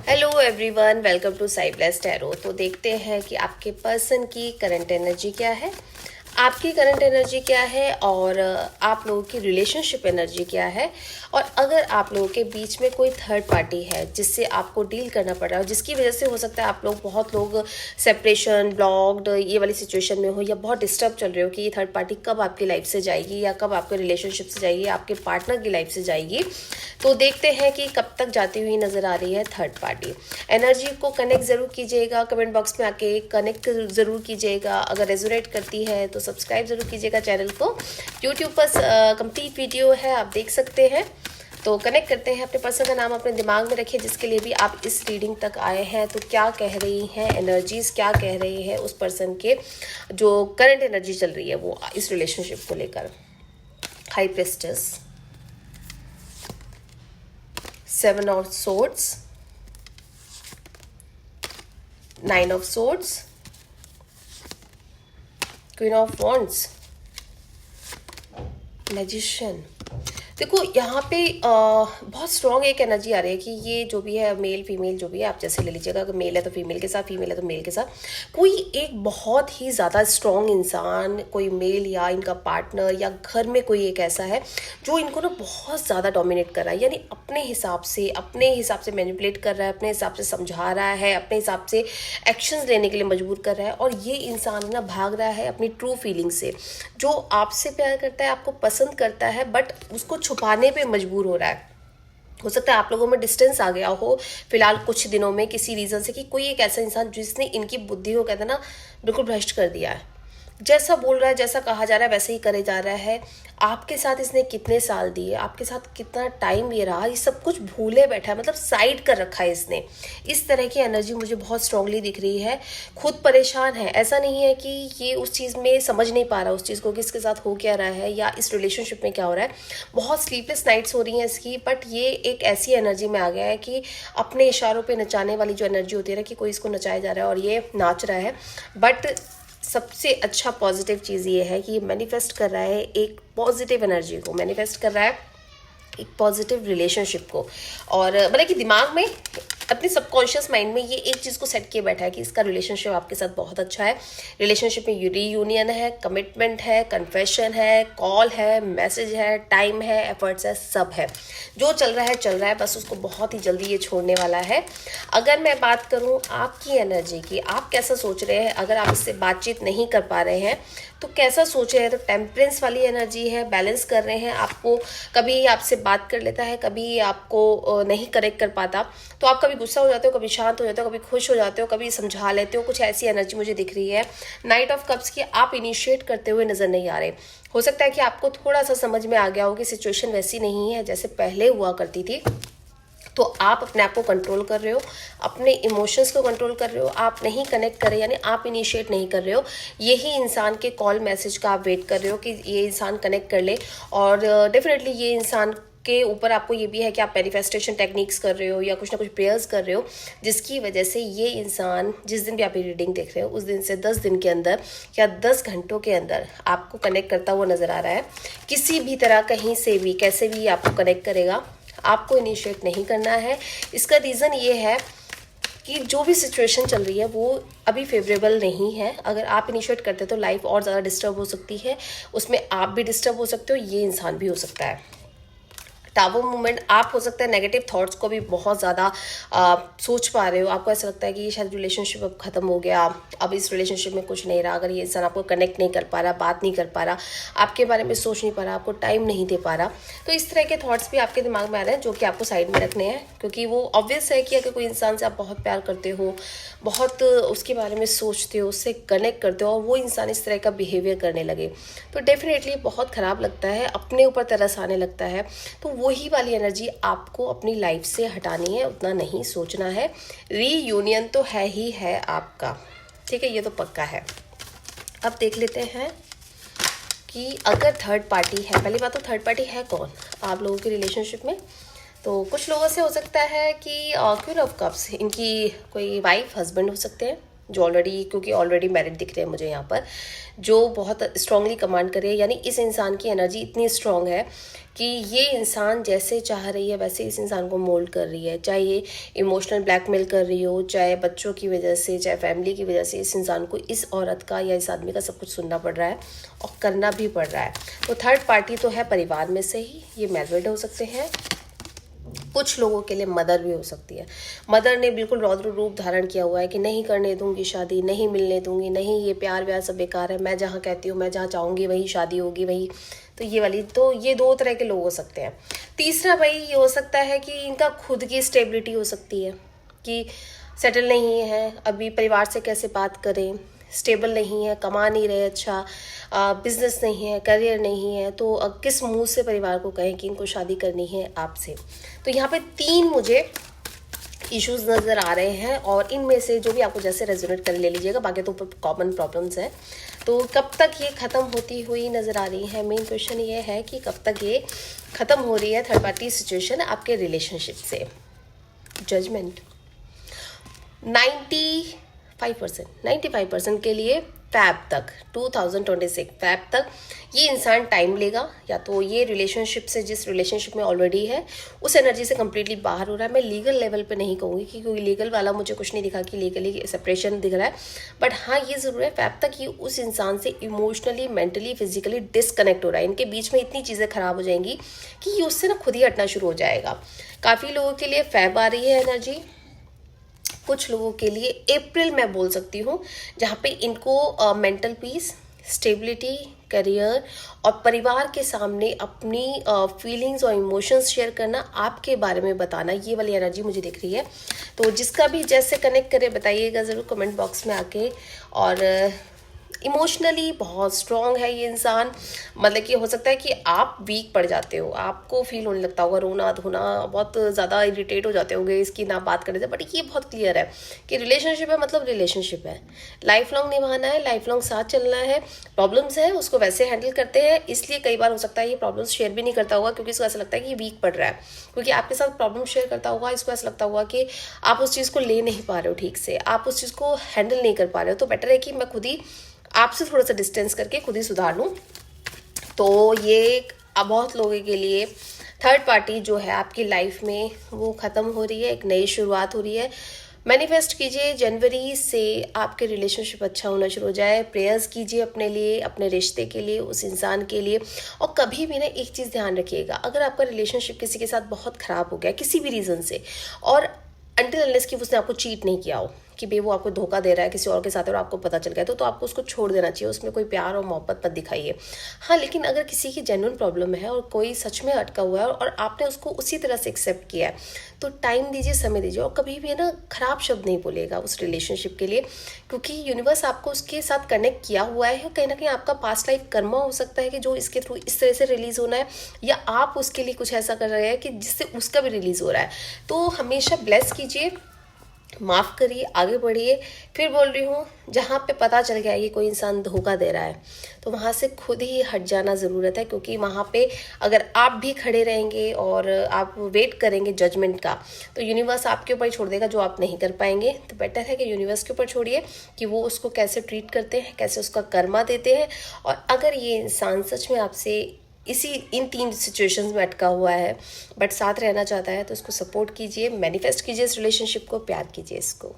Hello everyone, welcome to Sai blessed tarot. तो देखते हैं कि आपके पर्सन की करंट एनर्जी क्या है, आपकी करंट एनर्जी क्या है और आप लोगों की रिलेशनशिप एनर्जी क्या है। और अगर आप लोगों के बीच में कोई थर्ड पार्टी है जिससे आपको डील करना पड़ रहा है, जिसकी वजह से हो सकता है आप लोग बहुत लोग सेपरेशन, ब्लॉक्ड, ये वाली सिचुएशन में हो या बहुत डिस्टर्ब चल रहे हो कि ये थर्ड पार्टी कब आपकी लाइफ से जाएगी या कब आपके रिलेशनशिप से जाएगी, आपके पार्टनर की लाइफ से जाएगी। तो देखते हैं कि कब तक जाती हुई नजर आ रही है थर्ड पार्टी। एनर्जी को कनेक्ट जरूर कीजिएगा, कमेंट बॉक्स में आके कनेक्ट जरूर कीजिएगा। अगर रेजोनेट करती है तो सब्सक्राइब जरूर कीजिएगा चैनल को। यूट्यूब पर कंप्लीट वीडियो है, आप देख सकते हैं। तो कनेक्ट करते हैं। अपने पर्सन का नाम अपने दिमाग में रखिए, जिसके लिए भी आप इस रीडिंग तक आए हैं। तो क्या कह रही हैं एनर्जीज, क्या कह रही है उस पर्सन के जो करंट एनर्जी चल रही है वो इस रिलेशनशिप को लेकर। High प्रेस्टेस, 7 of swords, 9 of swords, Queen of wands, Magician। देखो यहाँ पे बहुत स्ट्रॉन्ग एक एनर्जी आ रही है कि ये जो भी है, मेल फीमेल जो भी है, आप जैसे ले लीजिएगा। अगर मेल है तो फीमेल के साथ, फीमेल है तो मेल के साथ कोई एक बहुत ही ज़्यादा स्ट्रॉन्ग इंसान, कोई मेल या इनका पार्टनर या घर में कोई एक ऐसा है जो इनको ना बहुत ज़्यादा डोमिनेट कर रहा है। यानी अपने हिसाब से मैनिपुलेट कर रहा है, अपने हिसाब से समझा रहा है, अपने हिसाब से एक्शंस लेने के लिए मजबूर कर रहा है। और ये इंसान ना भाग रहा है अपनी ट्रू फीलिंग से। जो आपसे प्यार करता है, आपको पसंद करता है, बट उसको छुपाने पे मजबूर हो रहा है। हो सकता है आप लोगों में डिस्टेंस आ गया हो फिलहाल कुछ दिनों में किसी रीजन से, कि कोई एक ऐसा इंसान जिसने इनकी बुद्धि को, कहते हैं ना, बिल्कुल भ्रष्ट कर दिया है। जैसा बोल रहा है, जैसा कहा जा रहा है वैसे ही करे जा रहा है। आपके साथ इसने कितने साल दिए, आपके साथ कितना टाइम ये रहा, ये सब कुछ भूले बैठा है, मतलब साइड कर रखा है इसने। इस तरह की एनर्जी मुझे बहुत स्ट्रांगली दिख रही है। खुद परेशान है, ऐसा नहीं है कि ये उस चीज़ में समझ नहीं पा रहा उस चीज़ को कि इसके साथ हो क्या रहा है या इस रिलेशनशिप में क्या हो रहा है। बहुत स्लीपलेस नाइट्स हो रही हैं इसकी, बट ये एक ऐसी एनर्जी में आ गया है कि अपने इशारों पे नचाने वाली जो एनर्जी होती है ना, कि कोई इसको नचाया जा रहा है और ये नाच रहा है। बट सबसे अच्छा पॉजिटिव चीज़ ये है कि ये मैनिफेस्ट कर रहा है एक पॉजिटिव एनर्जी को, मैनिफेस्ट कर रहा है एक पॉजिटिव रिलेशनशिप को। और मतलब कि दिमाग में, अपने सबकॉन्शियस माइंड में ये एक चीज़ को सेट किए बैठा है कि इसका रिलेशनशिप आपके साथ बहुत अच्छा है। रिलेशनशिप में रीयूनियन है, कमिटमेंट है, कन्फेशन है, कॉल है, मैसेज है, टाइम है, एफर्ट्स है, सब है। जो चल रहा है, बस उसको बहुत ही जल्दी ये छोड़ने वाला है। अगर मैं बात करूँ आपकी एनर्जी की, आप कैसा सोच रहे हैं, अगर आप इससे बातचीत नहीं कर पा रहे हैं तो कैसा सोच रहे हैं, तो टेम्परेंस वाली एनर्जी है, बैलेंस कर रहे हैं। आपको कभी आपसे बात कर लेता है, कभी आपको नहीं करेक्ट कर पाता, तो आप कभी गुस्सा हो जाते हो, कभी शांत हो जाते हो, कभी खुश हो जाते हो, कभी समझा लेते हो। कुछ ऐसी एनर्जी मुझे दिख रही है। नाइट ऑफ कप्स की आप इनिशिएट करते हुए नजर नहीं आ रहे। हो सकता है कि आपको थोड़ा सा समझ में आ गया हो कि सिचुएशन वैसी नहीं है जैसे पहले हुआ करती थी। तो आप अपने आप को कंट्रोल कर रहे हो, अपने इमोशंस को कंट्रोल कर रहे हो, आप नहीं कनेक्ट कर रहे, यानी आप इनिशिएट नहीं कर रहे हो। यही इंसान के कॉल मैसेज का आप वेट कर रहे हो कि ये इंसान कनेक्ट कर ले। और डेफिनेटली ये इंसान के ऊपर आपको ये भी है कि आप मैनिफेस्टेशन टेक्निक्स कर रहे हो या कुछ ना कुछ प्रेयर्स कर रहे हो, जिसकी वजह से ये इंसान जिस दिन भी आप ये रीडिंग देख रहे हो उस दिन से 10 दिन के अंदर या 10 घंटों के अंदर आपको कनेक्ट करता हुआ नजर आ रहा है। किसी भी तरह, कहीं से भी, कैसे भी आपको कनेक्ट करेगा, आपको इनिशिएट नहीं करना है। इसका रीज़न ये है कि जो भी सिचुएशन चल रही है वो अभी फेवरेबल नहीं है। अगर आप इनिशिएट करते तो लाइफ और ज़्यादा डिस्टर्ब हो सकती है, उसमें आप भी डिस्टर्ब हो सकते हो, ये इंसान भी हो सकता है। टावर मूवमेंट, आप हो सकता है नेगेटिव थॉट्स को भी बहुत ज़्यादा सोच पा रहे हो। आपको ऐसा लगता है कि ये शायद रिलेशनशिप अब ख़त्म हो गया, अब इस रिलेशनशिप में कुछ नहीं रहा। अगर ये इंसान आपको कनेक्ट नहीं कर पा रहा, बात नहीं कर पा रहा, आपके बारे में सोच नहीं पा रहा, आपको टाइम नहीं दे पा रहा, तो इस तरह के थॉट्स भी आपके दिमाग में आ रहे हैं, जो कि आपको साइड में रखने हैं। क्योंकि वो ऑब्वियस है कि अगर कोई इंसान से आप बहुत प्यार करते हो, बहुत उसके बारे में सोचते हो, उससे कनेक्ट करते हो, और वो इंसान इस तरह का बिहेवियर करने लगे तो डेफिनेटली बहुत ख़राब लगता है, अपने ऊपर तरस आने लगता है। तो वही वाली एनर्जी आपको अपनी लाइफ से हटानी है, उतना नहीं सोचना है। रीयूनियन तो है ही है आपका, ठीक है, ये तो पक्का है। अब देख लेते हैं कि अगर थर्ड पार्टी है, पहली बात तो थर्ड पार्टी है कौन आप लोगों की रिलेशनशिप में। तो कुछ लोगों से हो सकता है कि क्वीन ऑफ कप्स, इनकी कोई वाइफ, हस्बैंड हो सकते हैं, जो ऑलरेडी, क्योंकि ऑलरेडी मैरिड दिख रहे हैं मुझे यहाँ पर, जो बहुत स्ट्रांगली कमांड कर रही है। यानी इस इंसान की एनर्जी इतनी स्ट्रांग है कि ये इंसान जैसे चाह रही है वैसे इस इंसान को मोल्ड कर रही है। चाहे ये इमोशनल ब्लैकमेल कर रही हो, चाहे बच्चों की वजह से, चाहे फैमिली की वजह से, इस इंसान को इस औरत का या इस आदमी का सब कुछ सुनना पड़ रहा है और करना भी पड़ रहा है। तो थर्ड पार्टी तो है परिवार में से ही, ये मैरिड हो सकते हैं, कुछ लोगों के लिए मदर भी हो सकती है। मदर ने बिल्कुल रौद्र रूप धारण किया हुआ है कि नहीं करने दूंगी शादी, नहीं मिलने दूंगी, नहीं ये प्यार व्यार सब बेकार है, मैं जहाँ कहती हूँ, मैं जहाँ चाहूँगी वही शादी होगी, वही। तो ये वाली, तो ये दो तरह के लोग हो सकते हैं। तीसरा भाई ये हो सकता है कि इनका खुद की स्टेबिलिटी हो सकती है कि सेटल नहीं है, अभी परिवार से कैसे बात करें, स्टेबल नहीं है, कमा नहीं रहे, अच्छा बिजनेस नहीं है, करियर नहीं है, तो किस मुंह से परिवार को कहें कि इनको शादी करनी है आपसे। तो यहाँ पे 3 मुझे इश्यूज नज़र आ रहे हैं और इनमें से जो भी आपको जैसे रेजोनेट कर ले लीजिएगा, बाकी तो कॉमन प्रॉब्लम्स हैं। तो कब तक ये ख़त्म होती हुई नज़र आ रही है, मेन क्वेश्चन ये है कि कब तक ये ख़त्म हो रही है थर्ड पार्टी सिचुएशन आपके रिलेशनशिप से। जजमेंट 95% के लिए फैब तक, 2026 फैब तक ये इंसान टाइम लेगा, या तो ये रिलेशनशिप से, जिस रिलेशनशिप में ऑलरेडी है उस एनर्जी से कम्प्लीटली बाहर हो रहा है। मैं लीगल लेवल पे नहीं कहूँगी क्योंकि लीगल वाला मुझे कुछ नहीं दिखा कि लीगली सेपरेशन दिख रहा है, बट हाँ ये ज़रूर है फैब तक ये उस इंसान से इमोशनली, मेंटली, फिजिकली डिस्कनेक्ट हो रहा है। इनके बीच में इतनी चीज़ें खराब हो जाएंगी कि ये उससे ना खुद ही हटना शुरू हो जाएगा। काफ़ी लोगों के लिए फैब आ रही है एनर्जी, कुछ लोगों के लिए अप्रैल मैं बोल सकती हूँ, जहाँ पे इनको मेंटल पीस, स्टेबिलिटी, करियर और परिवार के सामने अपनी फीलिंग्स और इमोशंस शेयर करना, आपके बारे में बताना, ये वाली एनर्जी मुझे दिख रही है। तो जिसका भी जैसे कनेक्ट करे बताइएगा ज़रूर कमेंट बॉक्स में आके। और इमोशनली बहुत स्ट्रॉन्ग है ये इंसान, मतलब कि हो सकता है कि आप वीक पड़ जाते हो, आपको फील होने लगता होगा, रोना धोना, बहुत ज़्यादा इरिटेट हो जाते होंगे इसकी ना बात करने से। बट ये बहुत क्लियर है कि रिलेशनशिप है मतलब रिलेशनशिप है, लाइफ लॉन्ग निभाना है, लाइफ लॉन्ग साथ चलना है। प्रॉब्लम्स है उसको वैसे हैंडल करते हैं, इसलिए कई बार हो सकता है ये प्रॉब्लम्स शेयर भी नहीं करता होगा क्योंकि इसको ऐसा लगता है कि ये वीक पड़ रहा है, क्योंकि आपके साथ प्रॉब्लम शेयर करता होगा, इसको ऐसा लगता होगा कि आप उस चीज़ को ले नहीं पा रहे हो ठीक से, आप उस चीज़ को हैंडल नहीं कर पा रहे हो। तो बेटर है कि मैं खुद ही आपसे थोड़ा सा डिस्टेंस करके खुद ही सुधार लूँ। तो ये बहुत लोगों के लिए थर्ड पार्टी जो है आपकी लाइफ में वो ख़त्म हो रही है, एक नई शुरुआत हो रही है। मैनिफेस्ट कीजिए जनवरी से आपके रिलेशनशिप अच्छा होना शुरू हो जाए, प्रेयर्स कीजिए अपने लिए, अपने रिश्ते के लिए, उस इंसान के लिए। और कभी भी ना एक चीज़ ध्यान रखिएगा, अगर आपका रिलेशनशिप किसी के साथ बहुत ख़राब हो गया किसी भी रीज़न से, और अनटिल अनलेस कि उसने आपको चीट नहीं किया हो, कि भाई वो आपको धोखा दे रहा है किसी और के साथ और आपको पता चल गया, तो आपको उसको छोड़ देना चाहिए, उसमें कोई प्यार और मोहब्बत मत दिखाइए। हाँ, लेकिन अगर किसी की जेन्युइन प्रॉब्लम है और कोई सच में अटका हुआ है और आपने उसको उसी तरह से एक्सेप्ट किया है, तो टाइम दीजिए, समय दीजिए, और कभी भी है ना खराब शब्द नहीं बोलेगा उस रिलेशनशिप के लिए, क्योंकि यूनिवर्स आपको उसके साथ कनेक्ट किया हुआ है। कहीं ना कहीं आपका पास्ट लाइफ कर्मा हो सकता है कि जो इसके थ्रू इस तरह से रिलीज होना है, या आप उसके लिए कुछ ऐसा कर रहे हैं कि जिससे उसका भी रिलीज हो रहा है। तो हमेशा ब्लेस कीजिए, माफ़ करिए, आगे बढ़िए। फिर बोल रही हूँ, जहाँ पे पता चल गया कि कोई इंसान धोखा दे रहा है तो वहाँ से खुद ही हट जाना ज़रूरत है, क्योंकि वहाँ पे अगर आप भी खड़े रहेंगे और आप वेट करेंगे जजमेंट का, तो यूनिवर्स आपके ऊपर ही छोड़ देगा जो आप नहीं कर पाएंगे। तो बेटर है कि यूनिवर्स के ऊपर छोड़िए कि वो उसको कैसे ट्रीट करते हैं, कैसे उसका कर्मा देते हैं। और अगर ये इंसान सच में आपसे इन 3 सिचुएशंस में अटका हुआ है बट साथ रहना चाहता है, तो उसको सपोर्ट कीजिए, मैनिफेस्ट कीजिए इस रिलेशनशिप को, प्यार कीजिए इसको।